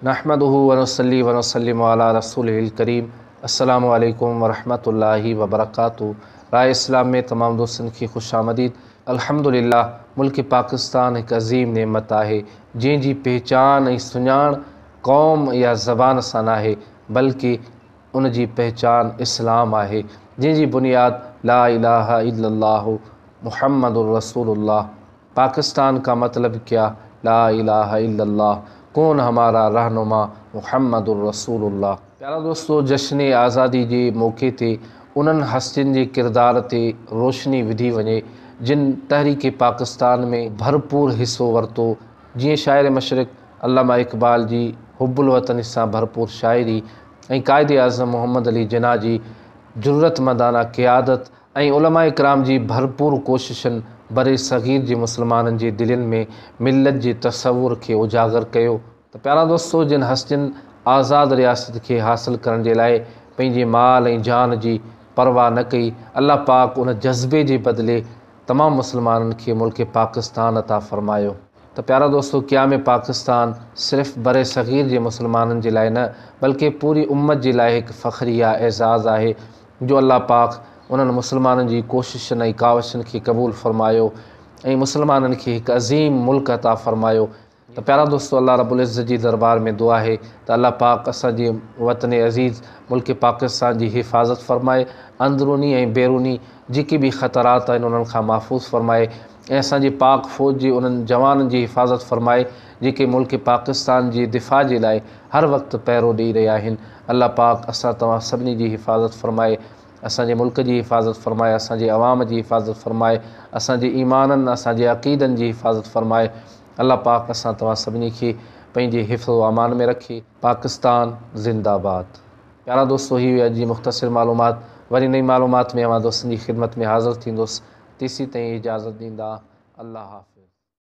नहमदुहु व नुसल्ली व नुसल्लिमु अला रसूलिहिल करीम। अस्सलामु अलैकुम व रहमतुल्लाहि व बरकातुहू। राय इस्लाम में तमाम दोस्तन की खुशामदीद। अल्हम्दुलिल्लाह मुल्क पाकिस्तान एक अज़ीम नेमत है जंहिंजी पहचान ऐं सुञाण क़ौम या ज़बान सां नाहे बल्कि उन जी पहचान इस्लाम है, जंहिंजी बुनियाद ला इलाहा इल्लल्लाहु मुहम्मदुर रसूलुल्लाह। पाकिस्तान का मतलब क्या? ला इलाहा इल्लल्लाह, कौन हमारा रहनुमा मुहम्मदुर रसूलुल्लाह। प्यारा दोस्तों, जश्न आज़ादी के मौक़े ते उन्हनि हस्तियुनि जे किरदार ते रोशनी विधी वञे जिन तहरीक पाकिस्तान में भरपूर हिस्सो वरितो, जीअं शाइर मशरिक़ अल्लामा इक़बाल जी हुब्बुल वतन सां भरपूर शाइरी ऐं क़ाइद आज़म मोहम्मद अली जिन्ना जी जुर्रतमंदाना क़ियादत ऐं उलमा इकराम जी भरपूर कोशिशनि बरे सग़ीर जे मुसलमाननि जे दिलनि में मिल्लत जे तसव्वुर खे उजागर कयो। तो प्यारा दोस्तों, जिन हस्तियुनि आज़ाद रियासत के हासिल करण जे लाइ पंहिंजे माल ऐं जान जी परवाह न कई, अल्लाह पाक उन जज़्बे जे बदिले तमाम मुसलमाननि खे मुल्क पाकिस्तान अता फ़रमायो। तो प्यारा दोस्तों, क़याम पाकिस्तान सिर्फ़ बरे सग़ीर जे मुसलमाननि जे लाइ न बल्कि पूरी उम्मत जे लाइ एक फ़ख्रिया एज़ाज़ है जो अल्लाह पाक उन्हनि मुसलमाननि जी कोशिशनि ऐं कावशनि खे क़बूल फ़रमायो ऐं मुसलमाननि खे हिकु अज़ीम मुल्क अता फ़रमायो। तो प्यारा दोस्तों, अल्लाह रब्बुल इज़्ज़त जी दरबार में दुआ है तो अल्लाह पाक असांजे वतन अज़ीज़ मुल्क पाकिस्तान जी हिफ़ाज़त फ़रमाए, अंदरूनी ऐं बैरूनी जेके भी ख़तरात आहिनि उन्हनि खां महफ़ूज़ फ़रमाए ऐं असांजे पाक फ़ौज जी उन्हनि जवाननि जी हिफ़ाज़त फ़रमाए जेके मुल्क पाकिस्तान जे दिफ़ा जे लाइ हर वक़्तु पैरो ॾेई रहिया आहिनि। अल्लाह पाक असां तव्हां सभिनी जी हिफ़ाज़त फ़रमाए, असांजे मुल्क जी हिफ़ाज़त फ़रमाए, असांजे अवाम जी हिफ़ाज़त फ़रमाए, असांजे ईमाननि असांजे अक़ीदनि जी हिफ़ाज़त फ़रमाए। अल्लाह पाक असां तव्हां सभिनी खे पंहिंजे हिफ़्ज़ व अमान में रखे। पाकिस्तान ज़िंदाबाद। प्यारा दोस्तों, ही हुई अॼु जी मुख़्तसिर मालूमात। वरी नई मालूमात में अवां दोस्तनि जी ख़िदमत में हाज़िर थींदुसि। तेसीं ताईं इजाज़त ॾींदा। अल्लाह हाफ़िज़।